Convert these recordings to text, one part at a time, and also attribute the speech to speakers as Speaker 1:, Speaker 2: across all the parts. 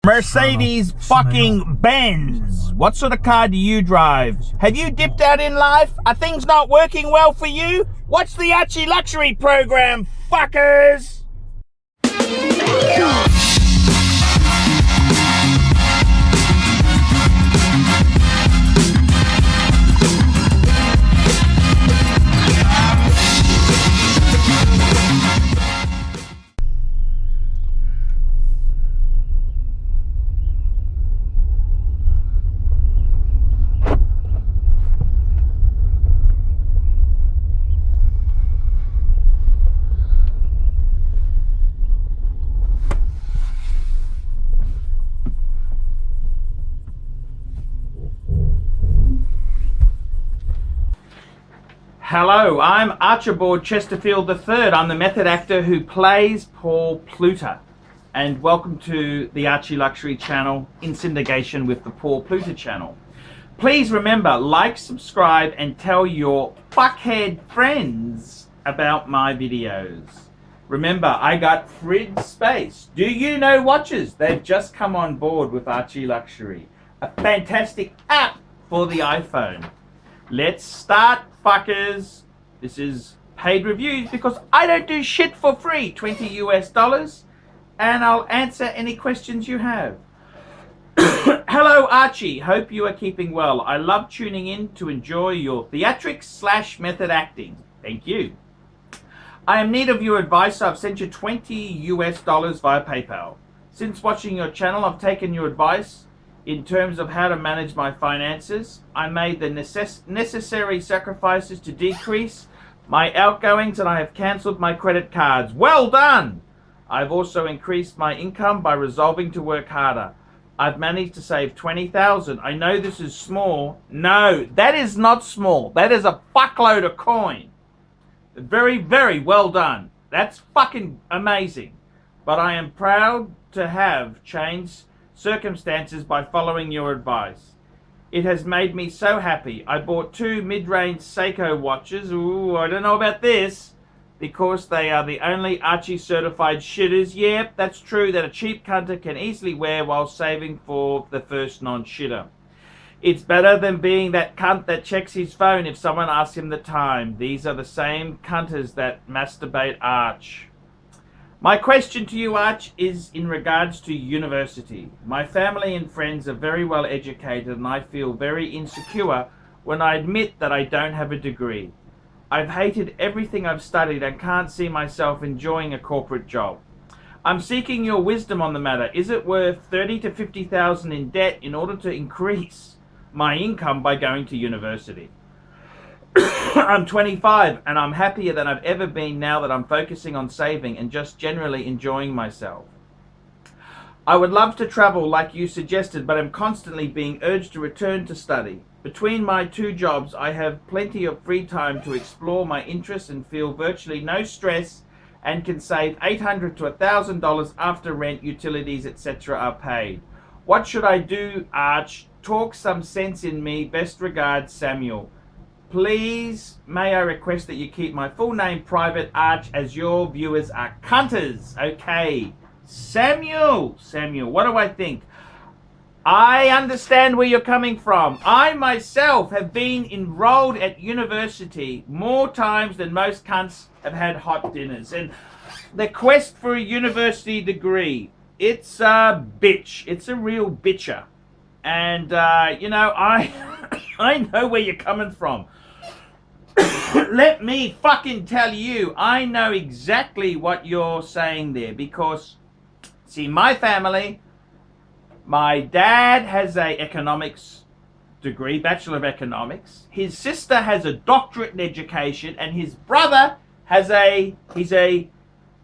Speaker 1: Mercedes fucking Benz. What sort of car do you drive? Have you dipped out in life? Are things not working well for you? Watch the ArchieLuxury program, fuckers! Hello, I'm Archibald Chesterfield III. I'm the method actor who plays Paul Pluta. And welcome to the ArchieLuxury channel in syndication with the Paul Pluta channel. Please remember, like, subscribe, and tell your fuckhead friends about my videos. Remember, I got fridge space. Do you know watches? They've just come on board with ArchieLuxury, a fantastic app for the iPhone. Let's start, fuckers. This is paid reviews because I don't do shit for free. $20 US, and I'll answer any questions you have. Hello, Archie. Hope you are keeping well. I love tuning in to enjoy your theatrics / method acting. Thank you. I am in need of your advice, so I've sent you $20 US via PayPal. Since watching your channel, I've taken your advice in terms of how to manage my finances. I made the necessary sacrifices to decrease my outgoings, and I have cancelled my credit cards. Well done! I've also increased my income by resolving to work harder. I've managed to save $20,000. I know this is small. No, that is not small. That is a fuckload of coin. Very, very well done. That's fucking amazing. But I am proud to have changed circumstances by following your advice. It has made me so happy. I bought 2 mid-range Seiko watches. Ooh, I don't know about this, because they are the only Archie certified shitters. Yep, that's true, that a cheap cunter can easily wear while saving for the first non-shitter. It's better than being that cunt that checks his phone if someone asks him the time. These are the same cunters that masturbate Arch. My question to you, Arch, is in regards to university. My family and friends are very well educated, and I feel very insecure when I admit that I don't have a degree. I've hated everything I've studied and can't see myself enjoying a corporate job. I'm seeking your wisdom on the matter. Is it worth $30,000 to $50,000 in debt in order to increase my income by going to university? I'm 25 and I'm happier than I've ever been now that I'm focusing on saving and just generally enjoying myself. I would love to travel like you suggested, but I'm constantly being urged to return to study. Between my 2 jobs, I have plenty of free time to explore my interests and feel virtually no stress, and can save $800 to $1,000 after rent, utilities, etc. are paid. What should I do, Arch? Talk some sense in me. Best regards, Samuel. Please, may I request that you keep my full name private, Arch, as your viewers are cunters. Okay. Samuel, what do I think? I understand where you're coming from. I myself have been enrolled at university more times than most cunts have had hot dinners. And the quest for a university degree, it's a bitch. It's a real bitcher. And, you know, I know where you're coming from. Let me fucking tell you, I know exactly what you're saying there, because, see, my family, my dad has a economics degree, Bachelor of Economics. His sister has a doctorate in education, and his brother has he's a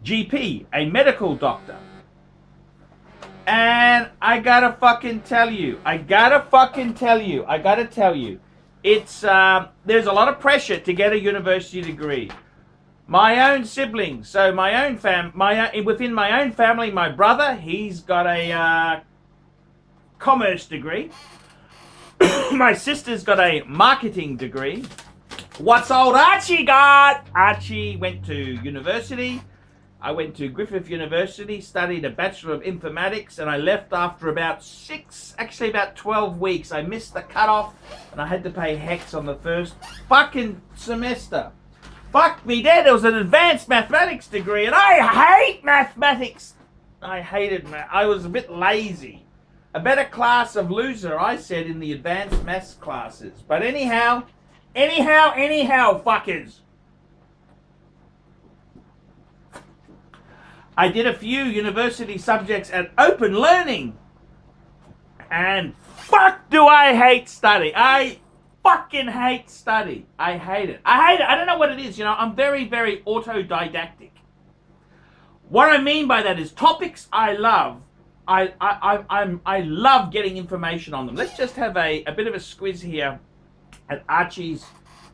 Speaker 1: GP, a medical doctor. And I gotta tell you, it's, there's a lot of pressure to get a university degree. My own siblings, so within my own family, my brother, he's got a commerce degree. My sister's got a marketing degree. What's old Archie got? Archie went to university, I went to Griffith University, studied a Bachelor of Informatics, and I left after about 12 weeks. I missed the cutoff, and I had to pay hex on the first fucking semester. Fuck me dead, it was an advanced mathematics degree, and I hate mathematics. I hated math. I was a bit lazy. A better class of loser, I said, in the advanced maths classes. But anyhow, fuckers. I did a few university subjects at open learning. And fuck do I hate study. I fucking hate study. I hate it. I don't know what it is. You know, I'm very, very autodidactic. What I mean by that is topics I love. I love getting information on them. Let's just have a bit of a squiz here at Archie's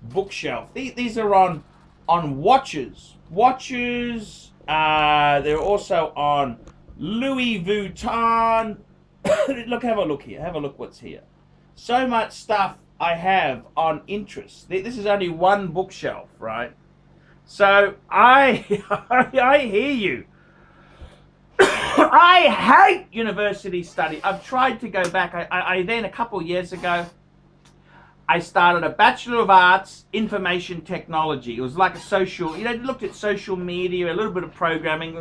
Speaker 1: bookshelf. These are on watches. They're also on Louis Vuitton. Look, have a look here. Have a look what's here. So much stuff I have on interest. This is only one bookshelf, right? So I hear you. I hate university study. I've tried to go back. I then a couple of years ago, I started a Bachelor of Arts, Information Technology. It was like a social, you know, looked at social media, a little bit of programming.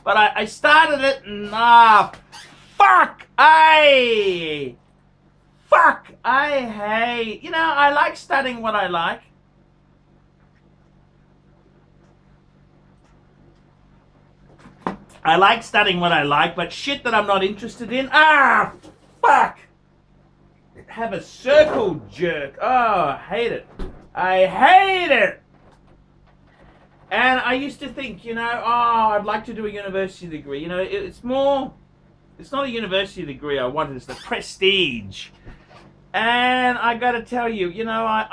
Speaker 1: But I started it and fuck, I hate, you know, I like studying what I like. I like studying what I like, but shit that I'm not interested in, fuck. Have a circle jerk. Oh, I hate it. I hate it. And I used to think, you know, I'd like to do a university degree. You know, it's not a university degree I wanted, it's the prestige. And I gotta tell you, you know,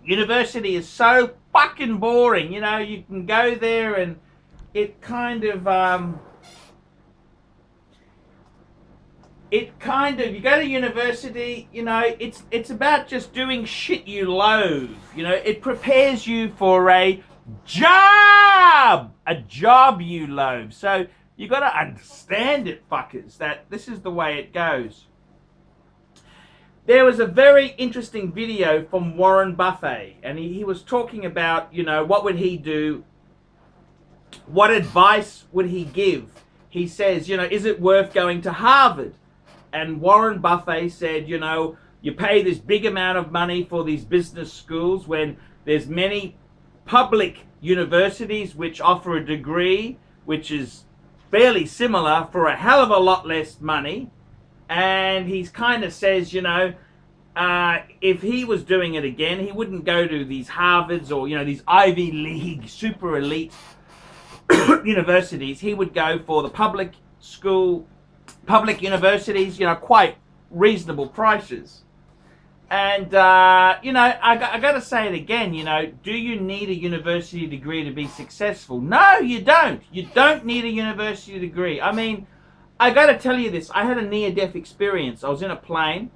Speaker 1: university is so fucking boring. You know, you can go there and it kind of, you go to university, you know, it's about just doing shit you loathe. You know, it prepares you for a job you loathe. So you got to understand it, fuckers, that this is the way it goes. There was a very interesting video from Warren Buffett, and he was talking about, you know, what would he do? What advice would he give? He says, you know, is it worth going to Harvard? And Warren Buffett said, you know, you pay this big amount of money for these business schools when there's many public universities which offer a degree which is fairly similar for a hell of a lot less money. And he kind of says, you know, if he was doing it again, he wouldn't go to these Harvards or, you know, these Ivy League super elite universities. He would go for the public universities, you know, quite reasonable prices. And, you know, I got to say it again, you know, do you need a university degree to be successful? No, you don't. You don't need a university degree. I mean, I got to tell you this. I had a near-death experience. I was in a plane.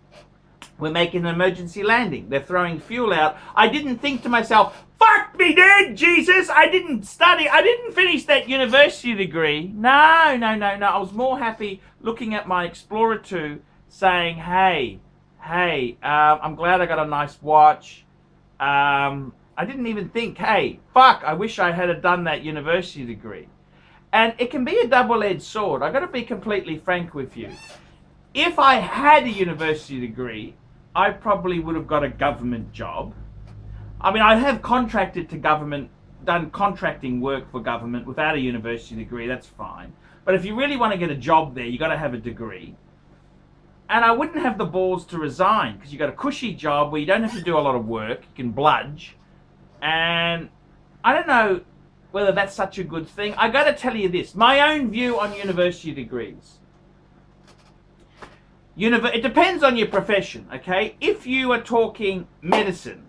Speaker 1: We're making an emergency landing. They're throwing fuel out. I didn't think to myself, fuck me dead, Jesus. I didn't study. I didn't finish that university degree. No. I was more happy looking at my Explorer 2 saying, hey, I'm glad I got a nice watch. I didn't even think, hey, fuck, I wish I had done that university degree. And it can be a double-edged sword. I got to be completely frank with you. If I had a university degree, I probably would have got a government job. I mean, I have contracted to government, done contracting work for government without a university degree, that's fine. But if you really want to get a job there, you got to have a degree. And I wouldn't have the balls to resign because you got a cushy job where you don't have to do a lot of work, you can bludge. And I don't know whether that's such a good thing. I got to tell you this, my own view on university degrees. It depends on your profession, okay? If you are talking medicine,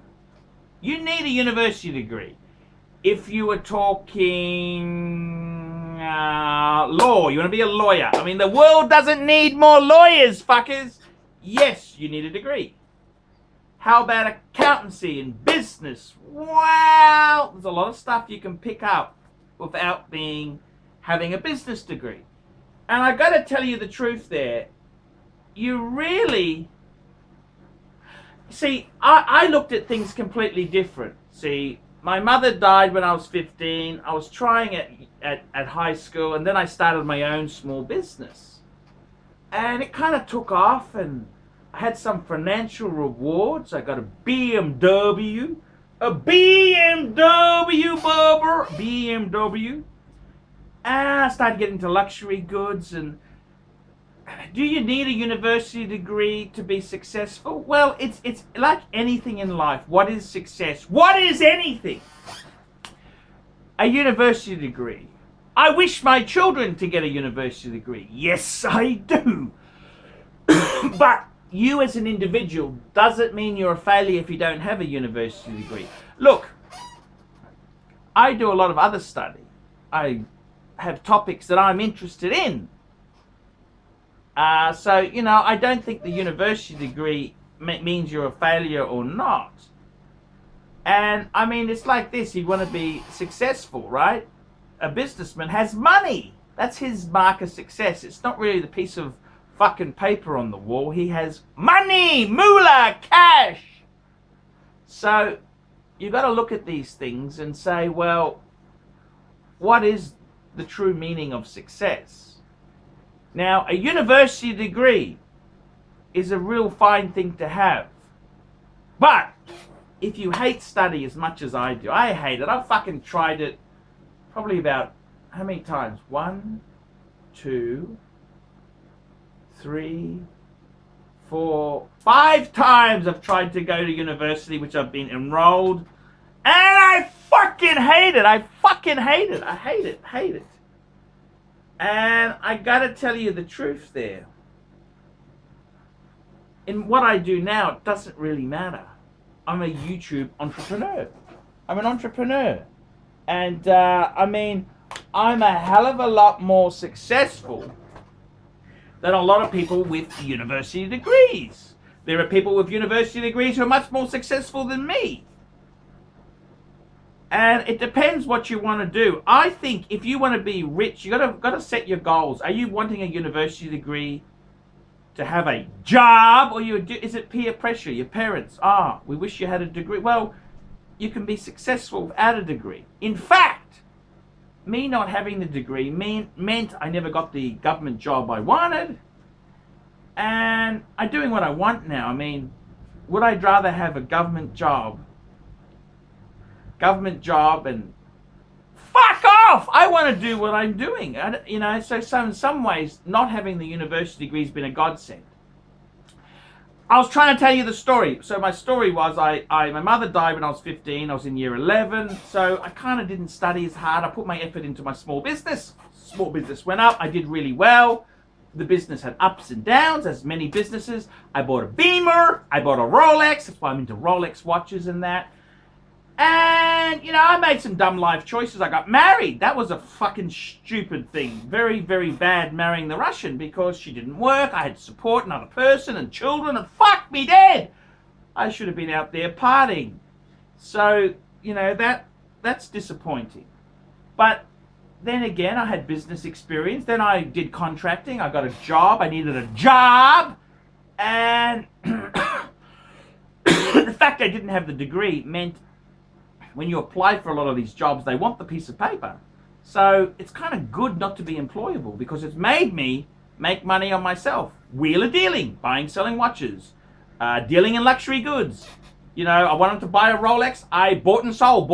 Speaker 1: you need a university degree. If you are talking law, you want to be a lawyer. I mean, the world doesn't need more lawyers, fuckers. Yes, you need a degree. How about accountancy and business? Well, there's a lot of stuff you can pick up without having a business degree. And I got to tell you the truth there. You really... See, I looked at things completely different. See, my mother died when I was 15. I was trying at high school, and then I started my own small business. And it kind of took off, and I had some financial rewards. I got a BMW. A BMW, Bubba! BMW. And I started getting into luxury goods. And do you need a university degree to be successful? Well, it's like anything in life. What is success? What is anything? A university degree. I wish my children to get a university degree. Yes, I do. But you as an individual doesn't mean you're a failure if you don't have a university degree. Look, I do a lot of other study. I have topics that I'm interested in. So, you know, I don't think the university degree means you're a failure or not. And, I mean, it's like this. You want to be successful, right? A businessman has money. That's his mark of success. It's not really the piece of fucking paper on the wall. He has money, moolah, cash. So, you got to look at these things and say, well, what is the true meaning of success? Now, a university degree is a real fine thing to have. But if you hate study as much as I do, I hate it. I've fucking tried it probably about, how many times? 1, 2, 3, 4, 5 times I've tried to go to university, which I've been enrolled. And I fucking hate it. I fucking hate it. I hate it. Hate it. And I gotta tell you the truth there. In what I do now, it doesn't really matter. I'm a YouTube entrepreneur. I'm an entrepreneur. And I mean, I'm a hell of a lot more successful than a lot of people with university degrees. There are people with university degrees who are much more successful than me. And it depends what you want to do. I think if you want to be rich, you gotta set your goals. Are you wanting a university degree to have a job, or is it peer pressure? Your parents, we wish you had a degree. Well, you can be successful without a degree. In fact, me not having the degree meant I never got the government job I wanted, and I'm doing what I want now. I mean, would I rather have a government job and fuck off? I want to do what I'm doing. You know, so in some ways, not having the university degree has been a godsend. I was trying to tell you the story. So my story was, my mother died when I was 15. I was in year 11. So I kind of didn't study as hard. I put my effort into my small business. Small business went up. I did really well. The business had ups and downs, as many businesses. I bought a Beamer. I bought a Rolex. That's why I'm into Rolex watches and that. And, you know, I made some dumb life choices. I got married. That was a fucking stupid thing. Very, very bad marrying the Russian, because she didn't work. I had to support another person and children, and fuck me dead. I should have been out there partying. So, you know, that's disappointing. But then again, I had business experience. Then I did contracting. I got a job. I needed a job. And the fact I didn't have the degree meant when you apply for a lot of these jobs, they want the piece of paper. So it's kind of good not to be employable, because it's made me make money on myself. Wheeler dealing, buying, selling watches, dealing in luxury goods. You know, I wanted to buy a Rolex. I bought and sold.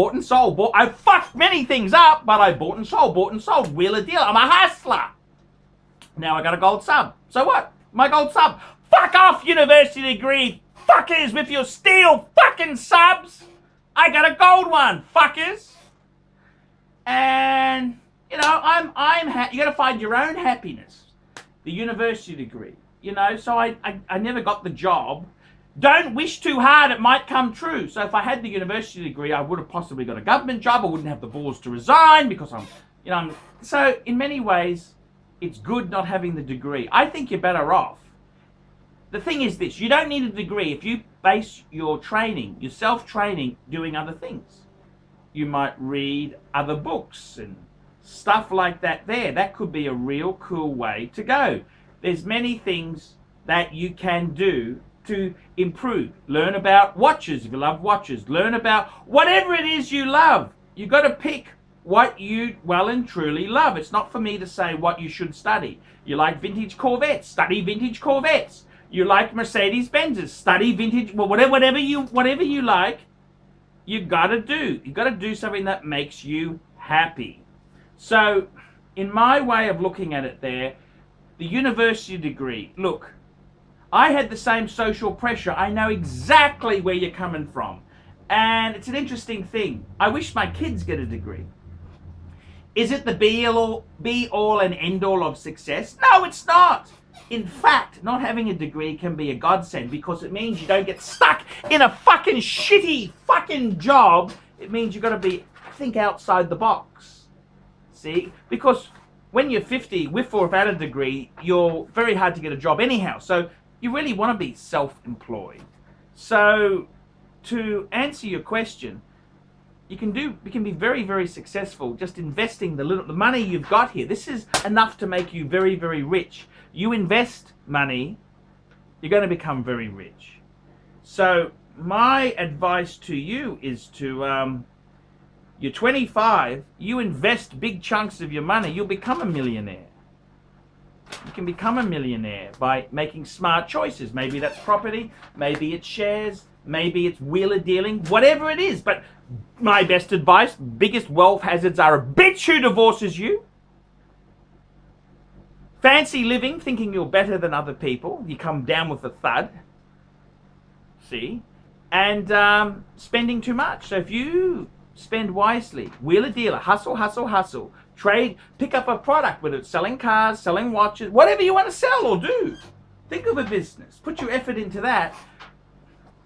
Speaker 1: I fucked many things up, but I bought and sold. Wheeler dealer. I'm a hustler. Now I got a gold sub. So what? My gold sub. Fuck off, university degree fuckers, with your steel fucking subs. I got a gold one, fuckers. And, you know, you got to find your own happiness. The university degree, you know, so I never got the job. Don't wish too hard, it might come true. So if I had the university degree, I would have possibly got a government job. I wouldn't have the balls to resign, because so in many ways, it's good not having the degree. I think you're better off. The thing is this, you don't need a degree if you base your training, your self-training, doing other things. You might read other books and stuff like that there. That could be a real cool way to go. There's many things that you can do to improve. Learn about watches if you love watches. Learn about whatever it is you love. You got to pick what you well and truly love. It's not for me to say what you should study. You like vintage Corvettes, study vintage Corvettes. You like Mercedes Benzes, study vintage. Well, whatever you like, you got to do. You got to do something that makes you happy. So, in my way of looking at it, there, the university degree. Look, I had the same social pressure. I know exactly where you're coming from. And it's an interesting thing. I wish my kids get a degree. Is it the be all and end all of success? No, it's not. In fact, not having a degree can be a godsend because it means you don't get stuck in a fucking shitty fucking job. It means you've got to think outside the box. See? Because when you're 50, with or without a degree, you're very hard to get a job anyhow. So you really want to be self-employed. So to answer your question, you can be very, very successful just investing the money you've got here. This is enough to make you very, very rich. You invest money, you're going to become very rich. So my advice to you is to, you're 25, you invest big chunks of your money, you'll become a millionaire. You can become a millionaire by making smart choices. Maybe that's property, maybe it's shares, maybe it's wheeler dealing, whatever it is. But my best advice, biggest wealth hazards are a bitch who divorces you. Fancy living, thinking you're better than other people. You come down with a thud. See? And spending too much. So if you spend wisely, wheeler dealer, hustle, hustle, hustle. Trade, pick up a product, whether it's selling cars, selling watches, whatever you want to sell or do. Think of a business. Put your effort into that.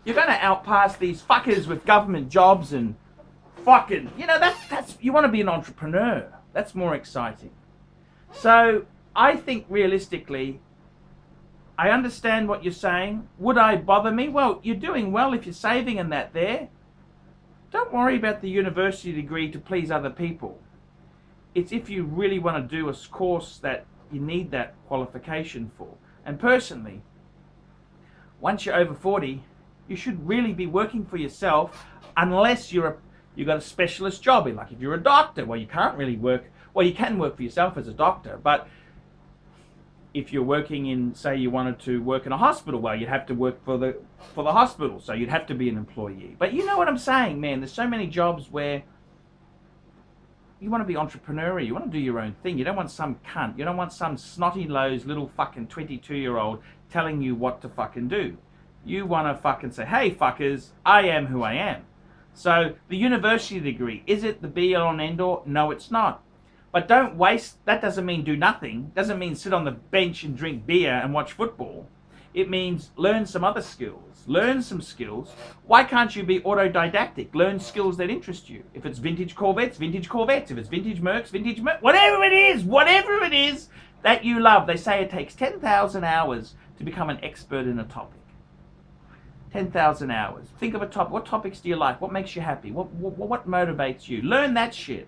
Speaker 1: You're going to outpass these fuckers with government jobs and fucking, that's you want to be an entrepreneur. That's more exciting. So I think realistically, I understand what you're saying. Would I bother me? Well, you're doing well if you're saving and that there. Don't worry about the university degree to please other people. It's if you really want to do a course that you need that qualification for. And personally, once you're over 40, you should really be working for yourself unless you've got a specialist job. Like if you're a doctor, well, you can't really work. Well, you can work for yourself as a doctor, but if you're working in, say you wanted to work in a hospital, well, you'd have to work for the hospital, so you'd have to be an employee. But you know what I'm saying, man, there's so many jobs where you want to be entrepreneurial, you want to do your own thing. You don't want some cunt, you don't want some snotty-nosed little fucking 22-year-old telling you what to fucking do. You want to fucking say, hey fuckers, I am who I am. So the university degree, is it the be-all and end-all? No, it's not. But don't waste, that doesn't mean do nothing. Doesn't mean sit on the bench and drink beer and watch football. It means learn some other skills. Learn some skills. Why can't you be autodidactic? Learn skills that interest you. If it's vintage Corvettes, vintage Corvettes. If it's vintage Mercs, vintage Mercs. Whatever it is that you love. They say it takes 10,000 hours to become an expert in a topic. 10,000 hours. Think of a topic. What topics do you like? What makes you happy? What motivates you? Learn that shit.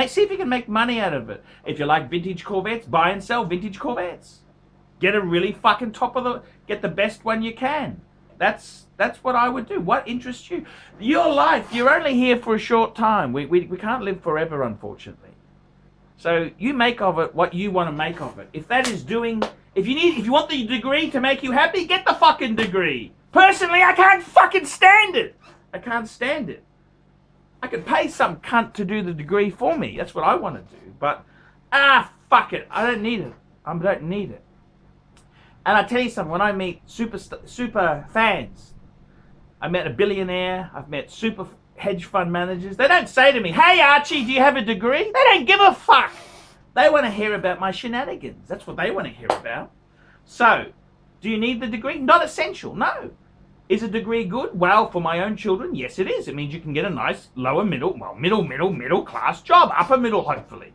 Speaker 1: See if you can make money out of it. If you like vintage Corvettes, buy and sell vintage Corvettes. Get a really fucking get the best one you can. That's what I would do. What interests you? Your life, you're only here for a short time. We can't live forever, unfortunately. So you make of it what you want to make of it. If that is if you want the degree to make you happy, get the fucking degree. Personally, I can't fucking stand it. I can't stand it. I could pay some cunt to do the degree for me. That's what I want to do. But, fuck it. I don't need it. I don't need it. And I tell you something, when I meet super fans, I met a billionaire, I've met super hedge fund managers, they don't say to me, hey Archie, do you have a degree? They don't give a fuck. They want to hear about my shenanigans. That's what they want to hear about. So, do you need the degree? Not essential, no. Is a degree good? Well, for my own children, yes it is. It means you can get a nice middle class job. Upper middle, hopefully.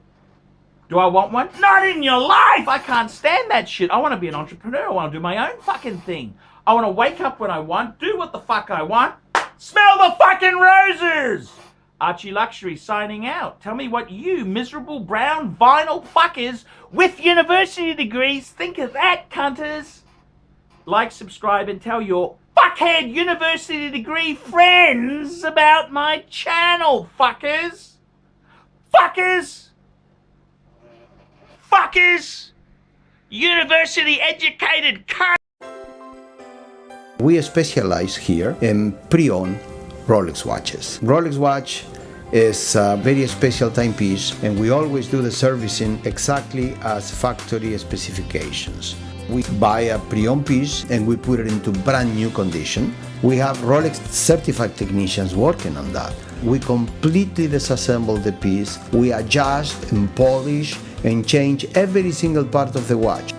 Speaker 1: Do I want one? Not in your life! I can't stand that shit. I want to be an entrepreneur. I want to do my own fucking thing. I want to wake up when I want, do what the fuck I want, smell the fucking roses! ArchieLuxury signing out. Tell me what you miserable brown vinyl fuckers with university degrees think of that, cunters. Like, subscribe, and tell your fuckhead university degree friends about my channel, fuckers. Fuckers! Fuckers! University educated cunt!
Speaker 2: We specialize here in pre-owned Rolex watches. Rolex watch is a very special timepiece, and we always do the servicing exactly as factory specifications. We buy a pre-owned piece and we put it into brand new condition. We have Rolex certified technicians working on that. We completely disassemble the piece, we adjust and polish and change every single part of the watch.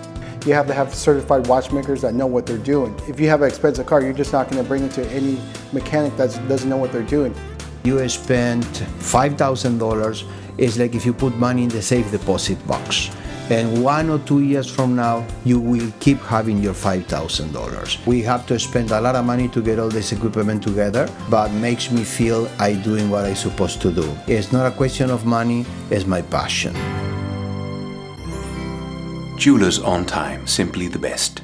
Speaker 3: You have to have certified watchmakers that know what they're doing. If you have an expensive car, you're just not going to bring it to any mechanic that doesn't know what they're doing.
Speaker 2: You spend $5,000, it's like if you put money in the safe deposit box. And 1 or 2 years from now, you will keep having your $5,000. We have to spend a lot of money to get all this equipment together, but makes me feel I'm doing what I'm supposed to do. It's not a question of money, it's my passion.
Speaker 4: Jewelers on time, simply the best.